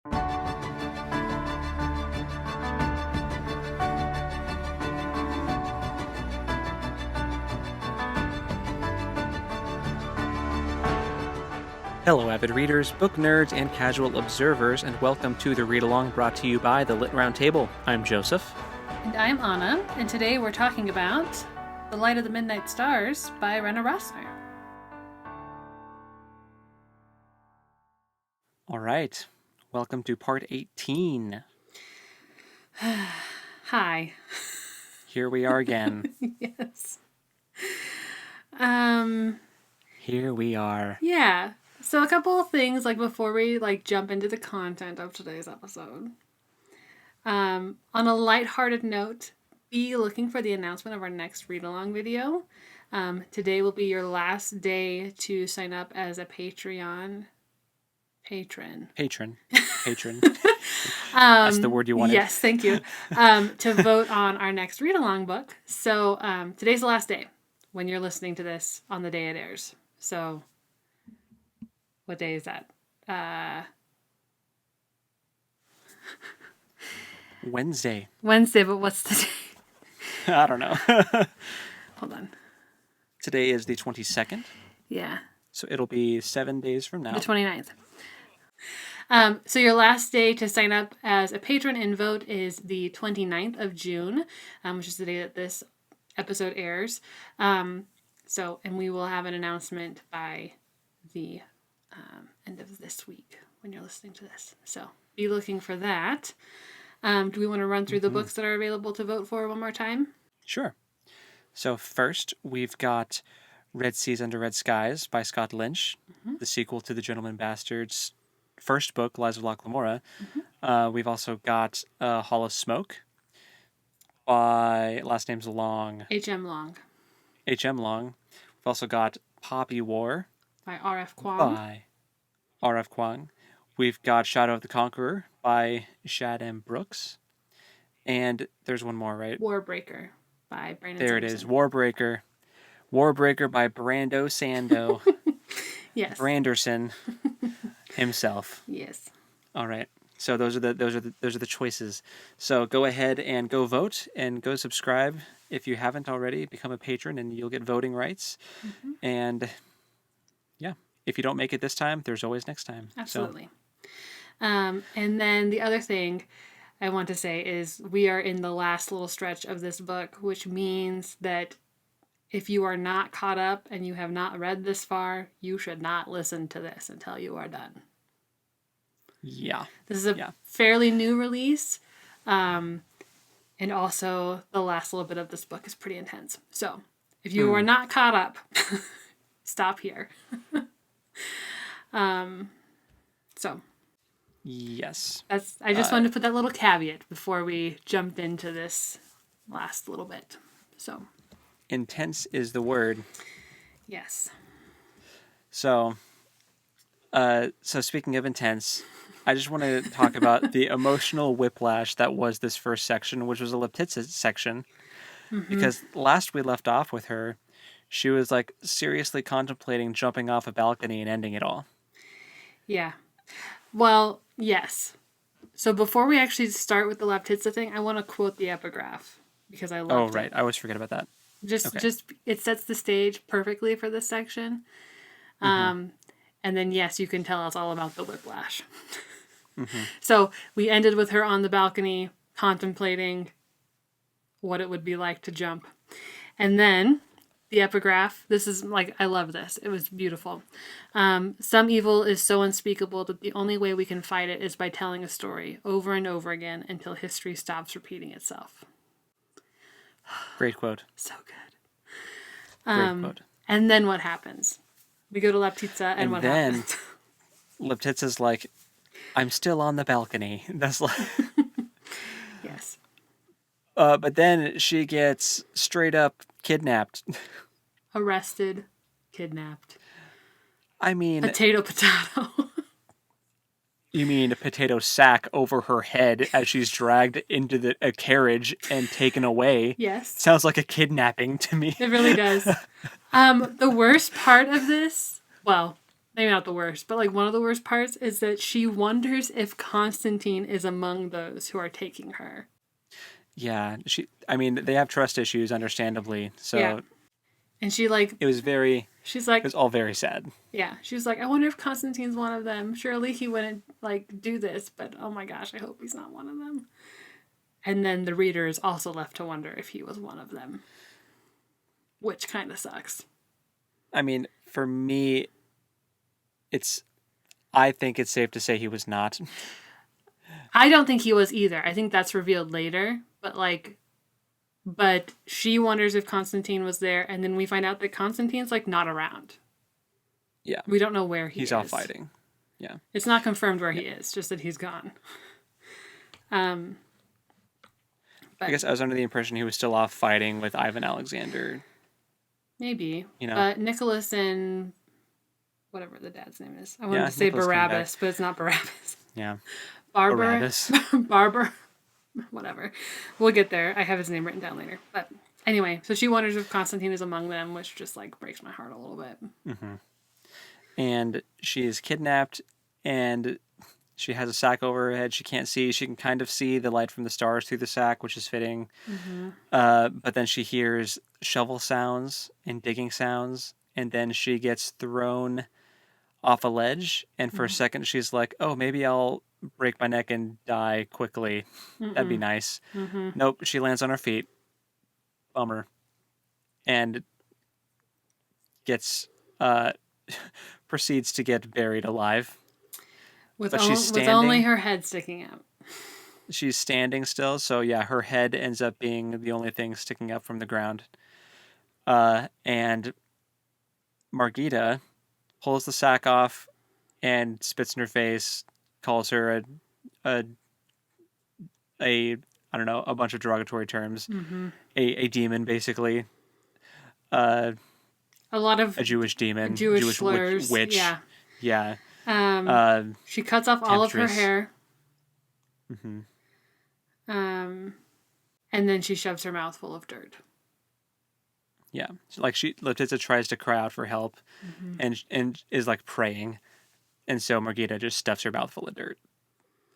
Hello, avid readers, book nerds, and casual observers, and welcome to the Read Along brought to you by the Lit Round Table. I'm Joseph. And I'm Anna, and today we're talking about The Light of the Midnight Stars by Rena Rossner. All right, welcome to part 18. Hi. Here we are again. Yes. Here we are. Yeah. So a couple of things, before we, jump into the content of today's episode. On a lighthearted note, be looking for the announcement of our next read-along video. Today will be your last day to sign up as a Patreon patron. Patron. That's the word you wanted. Yes, thank you. To vote on our next read-along book. So today's the last day when you're listening to this on the day it airs. So what day is that? Wednesday, but what's the day? I don't know. Hold on. Today is the 22nd. Yeah. So it'll be 7 days from now. The 29th. So your last day to sign up as a patron and vote is the 29th of June, which is the day that this episode airs. And we will have an announcement by the end of this week when you're listening to this. So be looking for that. Do we want to run through the books that are available to vote for one more time? Sure. So first, we've got Red Seas Under Red Skies by Scott Lynch, the sequel to The Gentleman Bastard's first book, Lies of Locke Lamora. We've also got Hall of Smoke by, last name's Long. H.M. Long. H.M. Long. We've also got Poppy War By R.F. Kuang. We've got Shadow of the Conqueror by Shad M. Brooks. And there's one more, right? Warbreaker by Brandon There Sanderson. it is. Warbreaker by Brando Sando. Yes. Branderson himself. Yes. All right. So those are the choices. So go ahead and go vote and go subscribe if you haven't already. Become a patron and you'll get voting rights. And yeah, if you don't make it this time, there's always next time. Absolutely. And then the other thing I want to say is we are in the last little stretch of this book, which means that if you are not caught up and you have not read this far, you should not listen to this until you are done. Yeah. This is a fairly new release. And also the last little bit of this book is pretty intense. So if you are not caught up, stop here. Yes. I just wanted to put that little caveat before we jumped into this last little bit. So Intense is the word. yes. So speaking of intense, I just want to talk about the emotional whiplash that was this first section, which was a Leptitsa section. Because last we left off with her, she was seriously contemplating jumping off a balcony and ending it all. Yeah. Well, yes. So before we actually start with the Leptitsa thing, I want to quote the epigraph because I love it. Oh, right. I always forget about that. Just it sets the stage perfectly for this section. And then, yes, you can tell us all about the whiplash. So we ended with her on the balcony contemplating what it would be like to jump. And then the epigraph, this is I love this. It was beautiful. Some evil is so unspeakable that the only way we can fight it is by telling a story over and over again until history stops repeating itself. Great quote. So good. Great quote. And then what happens? We go to Leptitsa and what then happens? Leptitsa's I'm still on the balcony. That's Yes. But then she gets straight up kidnapped. Arrested, kidnapped. I mean... Potato. You mean a potato sack over her head as she's dragged into a carriage and taken away. Yes. Sounds like a kidnapping to me. It really does. The worst part of this, well, maybe not the worst, but like one of the worst parts is that she wonders if Constantine is among those who are taking her. Yeah, I mean, they have trust issues, understandably. So Yeah. And she like, it was she's it like, was all very sad. yeah, she's like, I wonder if Constantine's one of them. Surely he wouldn't like do this, but oh my gosh, I hope he's not one of them. And then the reader is also left to wonder if he was one of them, which kind of sucks. I mean, for me, I think it's safe to say he was not. I don't think he was either. I think that's revealed later, but she wonders if Constantine was there, and then we find out that Constantine's like not around. Yeah. We don't know where He's is. off fighting. Yeah. It's not confirmed where he is, just that he's gone. But I guess I was under the impression he was still off fighting with Ivan Alexander. maybe. You know. But Nicholas and whatever the dad's name is. I wanted to say Nicholas came Barabbas, but it's not Barabbas. Yeah. Barabbas. Barber. Whatever. We'll get there. I have his name written down later. But anyway, so she wonders if Constantine is among them, which just like breaks my heart a little bit. Mm-hmm. And she is kidnapped, and she has a sack over her head. She can't see. She can kind of see the light from the stars through the sack, which is fitting. Mm-hmm. But then she hears shovel sounds and digging sounds, and then she gets thrown off a ledge. And for a second, she's like, "Oh, maybe I'll break my neck and die quickly. That'd be nice." Mm-hmm. Nope. She lands on her feet. Bummer. And gets proceeds to get buried alive. With She's only her head sticking out. She's standing still, so yeah, her head ends up being the only thing sticking up from the ground. And Margita pulls the sack off and spits in her face, calls her a I don't know, a bunch of derogatory terms. Mm-hmm. A demon, basically. A lot of a Jewish demon, Jewish slurs. Witch. Yeah. Yeah. She cuts off all of her hair. Mm-hmm. And then she shoves her mouth full of dirt. Yeah, like Letitia tries to cry out for help, and is like praying, and so Margita just stuffs her mouth full of dirt,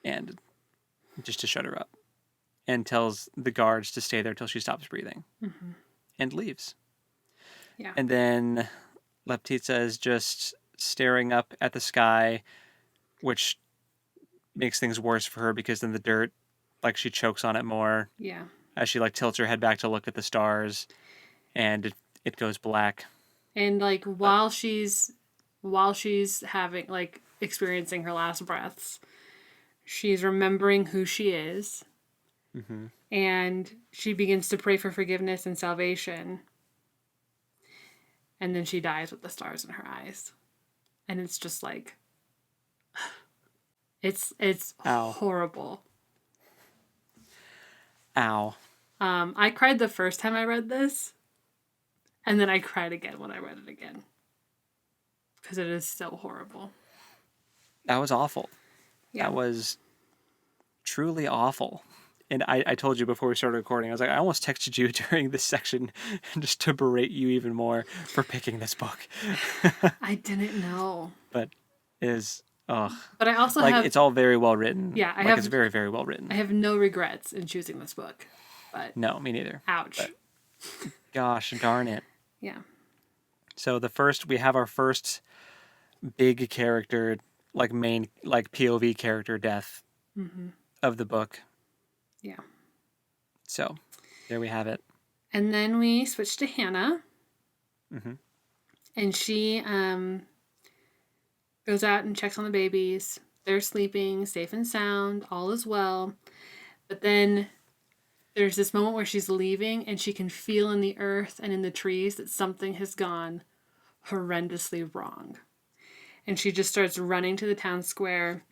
and just to shut her up, and tells the guards to stay there till she stops breathing, and leaves. Yeah, and then Leptitsa is just staring up at the sky, which makes things worse for her because then the dirt, like she chokes on it more. Yeah, as she like tilts her head back to look at the stars. And it goes black. And like while she's having like experiencing her last breaths, she's remembering who she is. Mm-hmm. And she begins to pray for forgiveness and salvation. And then she dies with the stars in her eyes. And it's just like it's Ow. horrible. Ow. I cried the first time I read this. And then I cried again when I read it again. Because it is so horrible. That was awful. Yeah. That was truly awful. And I told you before we started recording, I was like, I almost texted you during this section just to berate you even more for picking this book. I didn't know. But it is, ugh. But I also like, it's all very well written. Yeah, it's very, very well written. I have no regrets in choosing this book. But no, me neither. Ouch. But, gosh, darn it. Yeah. So we have our first big character, like main, like POV character death of the book. Yeah. So there we have it. And then we switch to Hannah. Mm-hmm. And she goes out and checks on the babies. They're sleeping, safe and sound, all is well. But then there's this moment where she's leaving and she can feel in the earth and in the trees that something has gone horrendously wrong. And she just starts running to the town square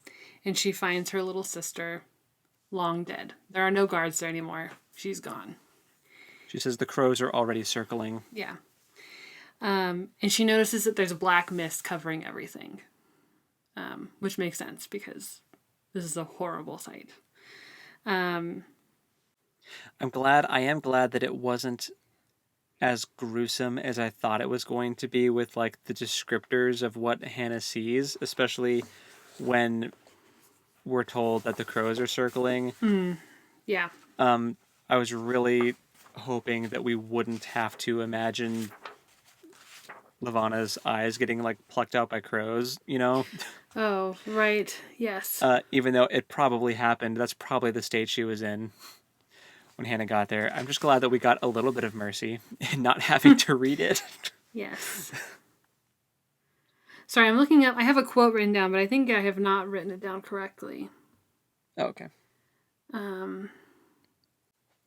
and she finds her little sister long dead. There are no guards there anymore. She's gone. She says the crows are already circling. Yeah. And she notices that there's black mist covering everything, which makes sense because this is a horrible sight. I am glad that it wasn't as gruesome as I thought it was going to be with like the descriptors of what Hannah sees, especially when we're told that the crows are circling. Yeah. I was really hoping that we wouldn't have to imagine Levana's eyes getting like plucked out by crows, you know? Oh, right. Yes. Even though it probably happened. That's probably the state she was in when Hannah got there. I'm just glad that we got a little bit of mercy in not having to read it. Yes. Sorry, I'm looking up. I have a quote written down, but I think I have not written it down correctly. Oh, okay.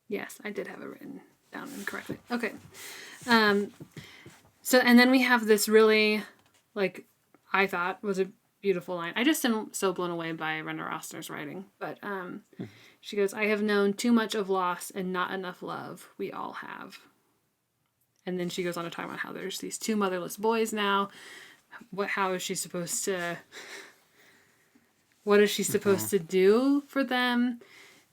Yes, I did have it written down incorrectly. Okay. So, and then we have this really, like, I thought was a beautiful line. I just am so blown away by Rena Rossner's writing. But she goes, "I have known too much of loss and not enough love. We all have." And then she goes on to talk about how there's these two motherless boys now. How is she supposed to... What is she supposed to do for them?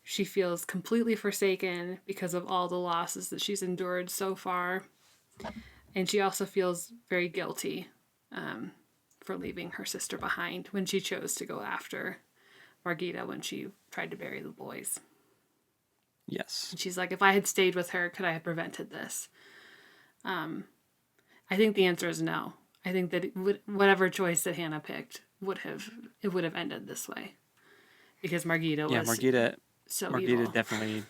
She feels completely forsaken because of all the losses that she's endured so far. And she also feels very guilty for leaving her sister behind when she chose to go after Margita when she tried to bury the boys. Yes. And she's like, if I had stayed with her, could I have prevented this? I think the answer is no. I think that whatever choice that Hannah picked would have ended this way. Because Margita was so evil. Margita definitely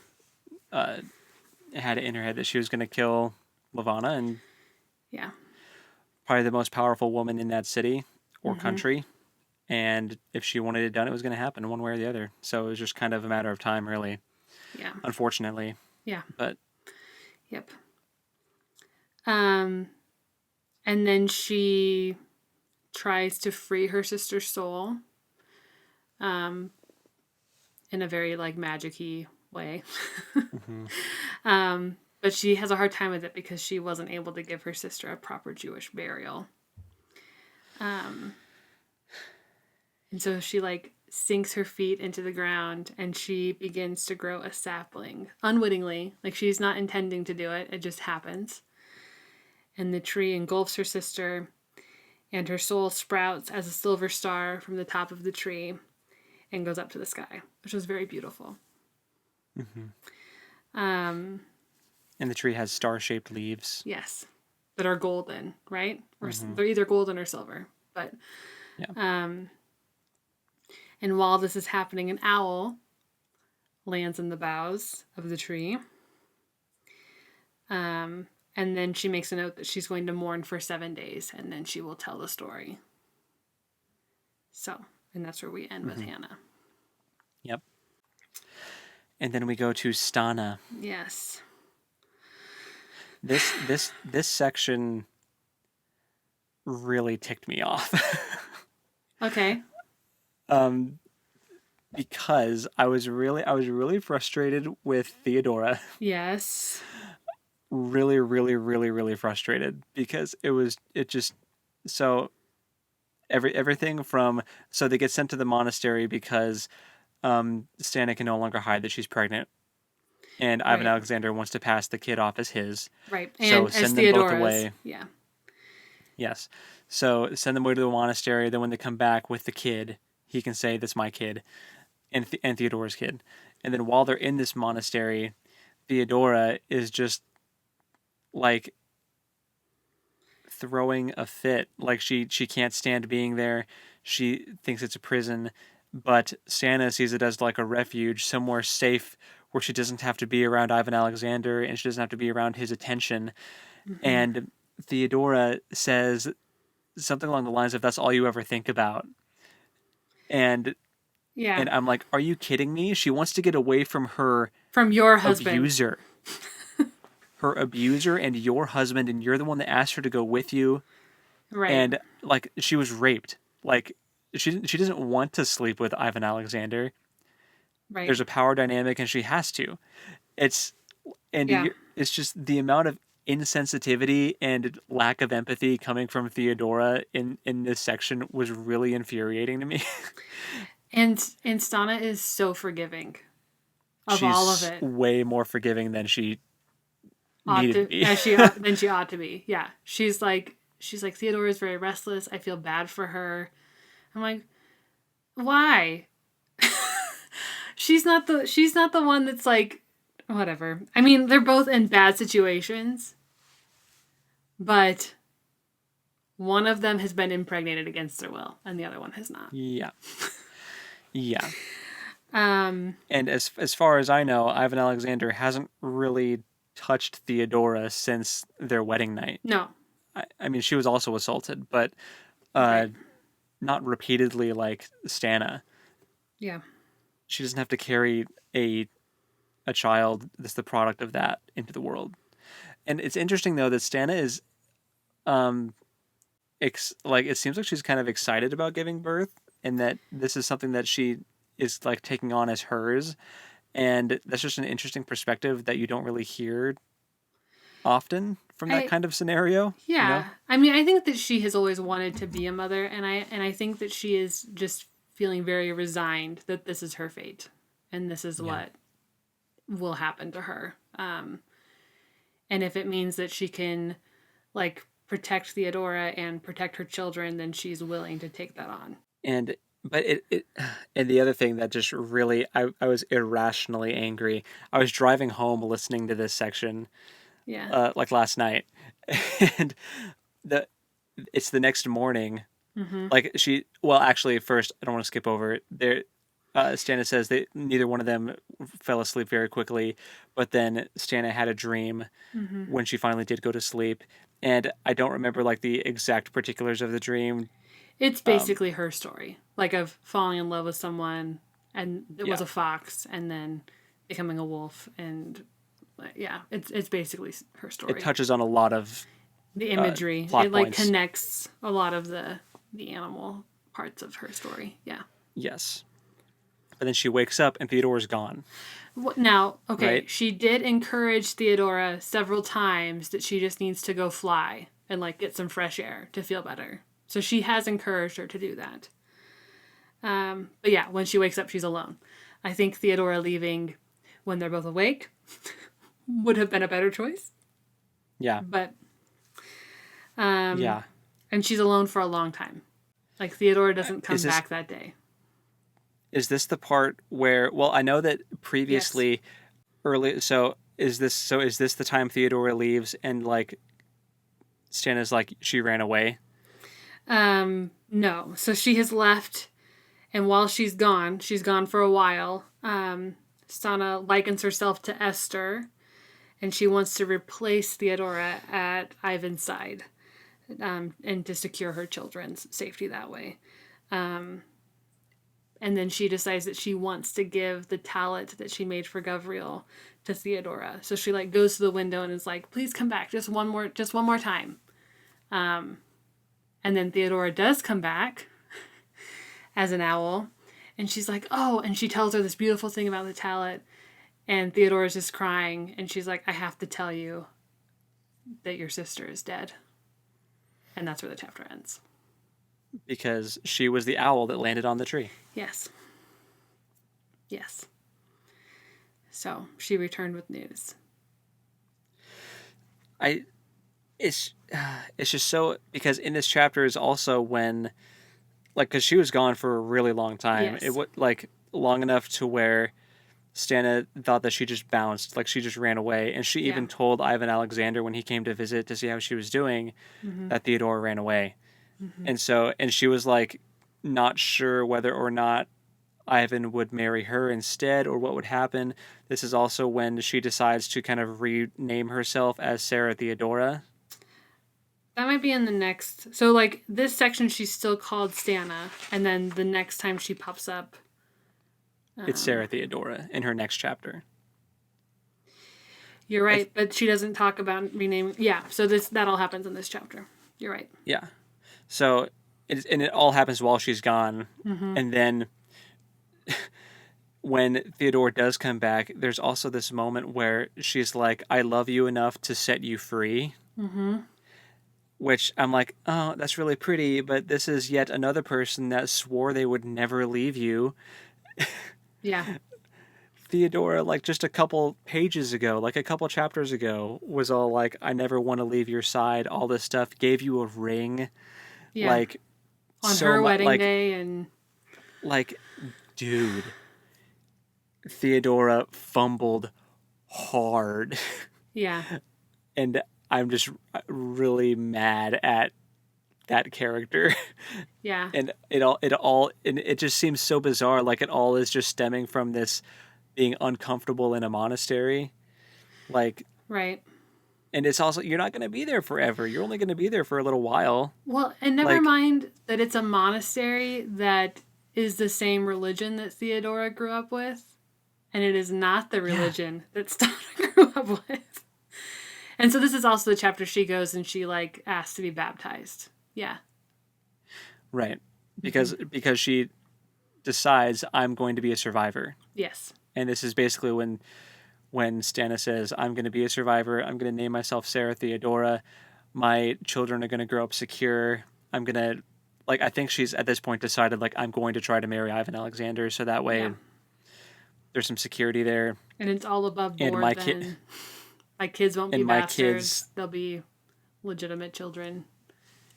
had it in her head that she was going to kill Levana, and probably the most powerful woman in that city or country. And if she wanted it done, it was going to happen one way or the other. So it was just kind of a matter of time, really. Yeah. Unfortunately. Yeah. But. Yep. And then she tries to free her sister's soul. In a very like magic-y way. But she has a hard time with it because she wasn't able to give her sister a proper Jewish burial. And so she like sinks her feet into the ground and she begins to grow a sapling unwittingly. Like she's not intending to do it. It just happens. And the tree engulfs her sister and her soul sprouts as a silver star from the top of the tree and goes up to the sky, which was very beautiful. And the tree has star-shaped leaves. Yes. That are golden, right? Or they're either golden or silver. But and while this is happening, an owl lands in the boughs of the tree. And then she makes a note that she's going to mourn for 7 days, and then she will tell the story. So, and that's where we end with Hannah. Yep. And then we go to Stana. Yes. This section really ticked me off. Okay. Because I was really frustrated with Theodora. Yes. Really, really, really, really frustrated because everything from they get sent to the monastery because Stana can no longer hide that she's pregnant, and Ivan Alexander wants to pass the kid off as his. Right, and so send them both away. Yeah. Yes. So send them away to the monastery. Then when they come back with the kid, he can say, "That's my kid," and Theodora's kid. And then while they're in this monastery, Theodora is just like throwing a fit. Like she can't stand being there. She thinks it's a prison, but Stana sees it as like a refuge, somewhere safe where she doesn't have to be around Ivan Alexander and she doesn't have to be around his attention. And Theodora says something along the lines of, "That's all you ever think about." And I'm like, are you kidding me? She wants to get away from your husband. Abuser. Her abuser and your husband, and you're the one that asked her to go with you. Right. And like she was raped. Like she doesn't want to sleep with Ivan Alexander. Right. There's a power dynamic and she has to. It's just the amount of insensitivity and lack of empathy coming from Theodora in this section was really infuriating to me. And Stana is so forgiving of all of it. She's way more forgiving than she needed to be. Than she ought to be. Yeah. She's like Theodora is very restless. I feel bad for her. I'm like, why? She's not the one that's like, whatever. I mean, they're both in bad situations, but one of them has been impregnated against their will, and the other one has not. Yeah. Yeah. And as far as I know, Ivan Alexander hasn't really touched Theodora since their wedding night. No. I mean, she was also assaulted, but Right. not repeatedly like Stana. Yeah. She doesn't have to carry a child that's the product of that into the world. And it's interesting though that Stana is, it seems like she's kind of excited about giving birth, and that this is something that she is like taking on as hers, and that's just an interesting perspective that you don't really hear often from that kind of scenario. Yeah. You know? I mean, I think that she has always wanted to be a mother, and I think that she is just feeling very resigned that this is her fate and this is what will happen to her. And if it means that she can like protect Theodora and protect her children, then she's willing to take that on. And the other thing that just really I was irrationally angry. I was driving home listening to this section, like last night, and it's the next morning. Mm-hmm. Like actually, first I don't want to skip over it. There, Stana says that neither one of them fell asleep very quickly, but then Stana had a dream when she finally did go to sleep, and I don't remember like the exact particulars of the dream. It's basically her story, like of falling in love with someone, and it was a fox, and then becoming a wolf, and it's basically her story. It touches on a lot of the imagery. Plot it like points. Connects a lot of the animal parts of her story. Yeah. Yes. But then she wakes up and Theodora's gone. Now, okay, right? She did encourage Theodora several times that she just needs to go fly and like get some fresh air to feel better. So she has encouraged her to do that. But yeah, when she wakes up, she's alone. I think Theodora leaving when they're both awake would have been a better choice. Yeah. But, yeah. And she's alone for a long time. Like Theodora doesn't come back that day. Is this the part where, well, I know that previously early, so is this the time Theodora leaves and like Stana's like she ran away? No. So she has left, and while she's gone for a while. Stana likens herself to Esther, and she wants to replace Theodora at Ivan's side, and to secure her children's safety that way. And then she decides that she wants to give the talent that she made for Gavriel to Theodora. So she like goes to the window and is like, "Please come back, just one more time." And then Theodora does come back as an owl, and she's like, "Oh," and she tells her this beautiful thing about the talent, and Theodora's just crying, and she's like, "I have to tell you that your sister is dead." And that's where the chapter ends. Because she was the owl that landed on the tree. Yes. So she returned with news. It's just so, because in this chapter is also when, like, because she was gone for a really long time. Yes. It was like long enough to where Stana thought that she just bounced, like she just ran away, and she even told Ivan Alexander when he came to visit to see how she was doing that Theodora ran away. And she was like not sure whether or not Ivan would marry her instead or what would happen. This is also when she decides to kind of rename herself as Sarah Theodora. That might be in the next. So like this section she's still called Stana, and then the next time she pops up it's Sarah Theodora in her next chapter. You're right, but she doesn't talk about renaming. Yeah, so that all happens in this chapter. You're right. Yeah. So, it all happens while she's gone. And then when Theodora does come back, there's also this moment where she's like, "I love you enough to set you free." Which I'm like, oh, that's really pretty, but this is yet another person that swore they would never leave you. Yeah. Theodora, like just a couple pages ago, like a couple chapters ago, was all like, I never want to leave your side, all this stuff, gave you a ring. Yeah. Like, On so her much, wedding day and... Like, dude, Theodora fumbled hard. Yeah. And I'm just really mad at that character. Yeah. And it just seems so bizarre. Like it all is just stemming from this being uncomfortable in a monastery. Like, right. And it's also, you're not going to be there forever. You're only going to be there for a little while. Well, and never mind that it's a monastery that is the same religion that Theodora grew up with. And it is not the religion that Stana grew up with. And so this is also the chapter she goes and she like asks to be baptized. Yeah. Right. Because she decides I'm going to be a survivor. Yes. And this is basically when Stana says, I'm going to be a survivor. I'm going to name myself Sarah Theodora. My children are going to grow up secure. I'm going to, like, I think she's at this point decided, like, I'm going to try to marry Ivan Alexander. So that way there's some security there. And it's all above board. And my kids won't be bastards. They'll be legitimate children.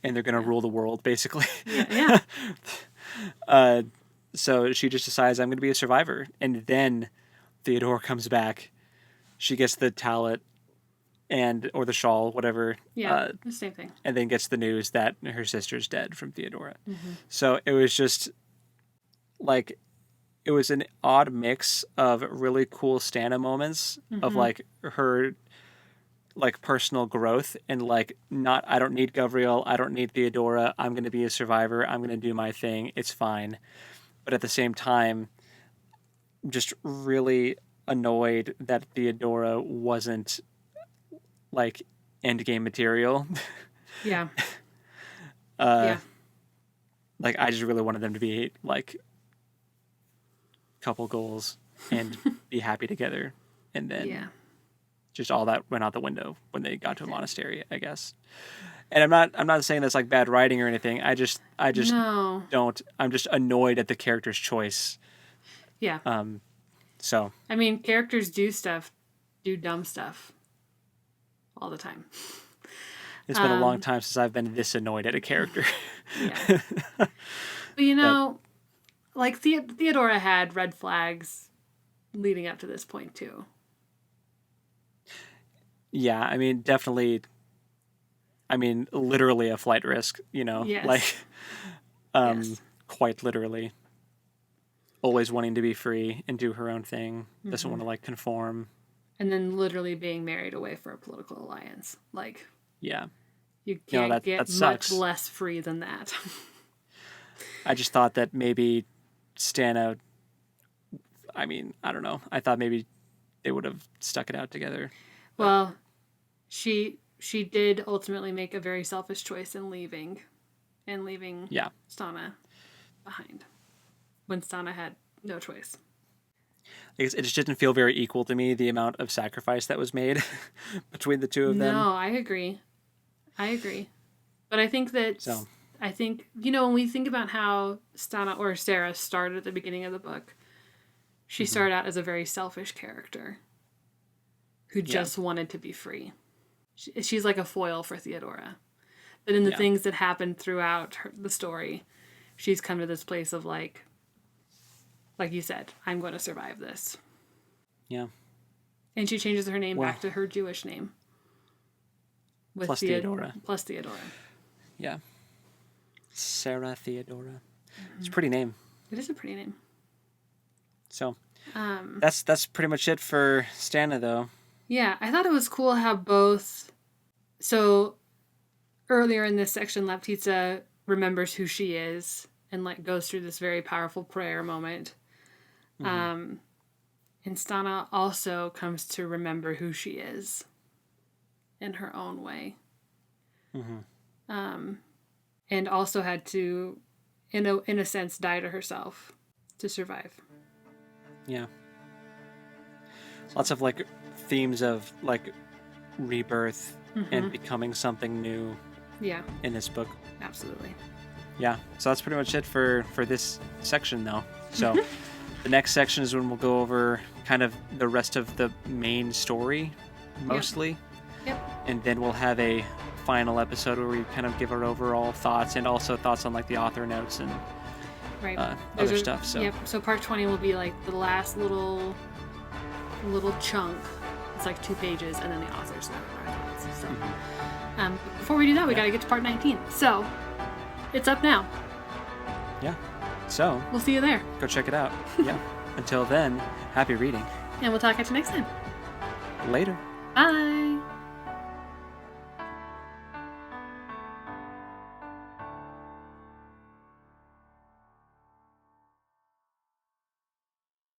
And they're going to rule the world, basically. Yeah. So she just decides I'm going to be a survivor. And then Theodora comes back. She gets the talent or the shawl, whatever. Yeah, the same thing. And then gets the news that her sister's dead from Theodora. Mm-hmm. So it was just like, it was an odd mix of really cool Stana moments of like her like personal growth and like I don't need Gavriel, I don't need Theodora, I'm going to be a survivor, I'm going to do my thing, it's fine. But at the same time, just really annoyed that Theodora wasn't like endgame material. Yeah. Like I just really wanted them to be like couple goals and be happy together, and then just all that went out the window when they got to a monastery, I guess. And I'm not saying that's like bad writing or anything. I just don't. I'm just annoyed at the character's choice. Yeah. So I mean, characters do dumb stuff all the time. It's been a long time since I've been this annoyed at a character. Yeah. But you know, like Theodora had red flags leading up to this point too. Yeah, I mean, definitely. I mean, literally a flight risk, you know, yes. like, quite literally. Always wanting to be free and do her own thing. Doesn't want to like conform. And then literally being married away for a political alliance. Like, yeah, you can't get much less free than that. I just thought that maybe Stana, I mean, I don't know. I thought maybe they would have stuck it out together. Well, she did ultimately make a very selfish choice in leaving Stana behind when Stana had no choice. It just didn't feel very equal to me, the amount of sacrifice that was made between the two of them. No, I agree. But I think that... when we think about how Stana or Sarah started at the beginning of the book, she started out as a very selfish character who just wanted to be free. She's like a foil for Theodora. But in the things that happened throughout the story, she's come to this place of like you said, I'm going to survive this. Yeah. And she changes her name back to her Jewish name. Plus Theodora. Plus Theodora. Yeah. Sarah Theodora. It's a pretty name. It is a pretty name. So that's pretty much it for Stana, though. Yeah, I thought it was cool how both... So, earlier in this section, Laptitsa remembers who she is and like goes through this very powerful prayer moment. And Stana also comes to remember who she is in her own way. And also had to, in a sense, die to herself to survive. Yeah. Lots of like themes of like rebirth and becoming something new. Yeah. In this book. Absolutely. Yeah. So that's pretty much it for this section, though. So The next section is when we'll go over kind of the rest of the main story, mostly. Yep. And then we'll have a final episode where we kind of give our overall thoughts and also thoughts on like the author notes and other stuff. So yep. So part 20 will be like the last little chunk. It's like 2 pages, and then the author's note. So, before we do that, we got to get to part 19. So it's up now. Yeah. So we'll see you there. Go check it out. Yeah. Until then, happy reading. And we'll talk at you next time. Later. Bye.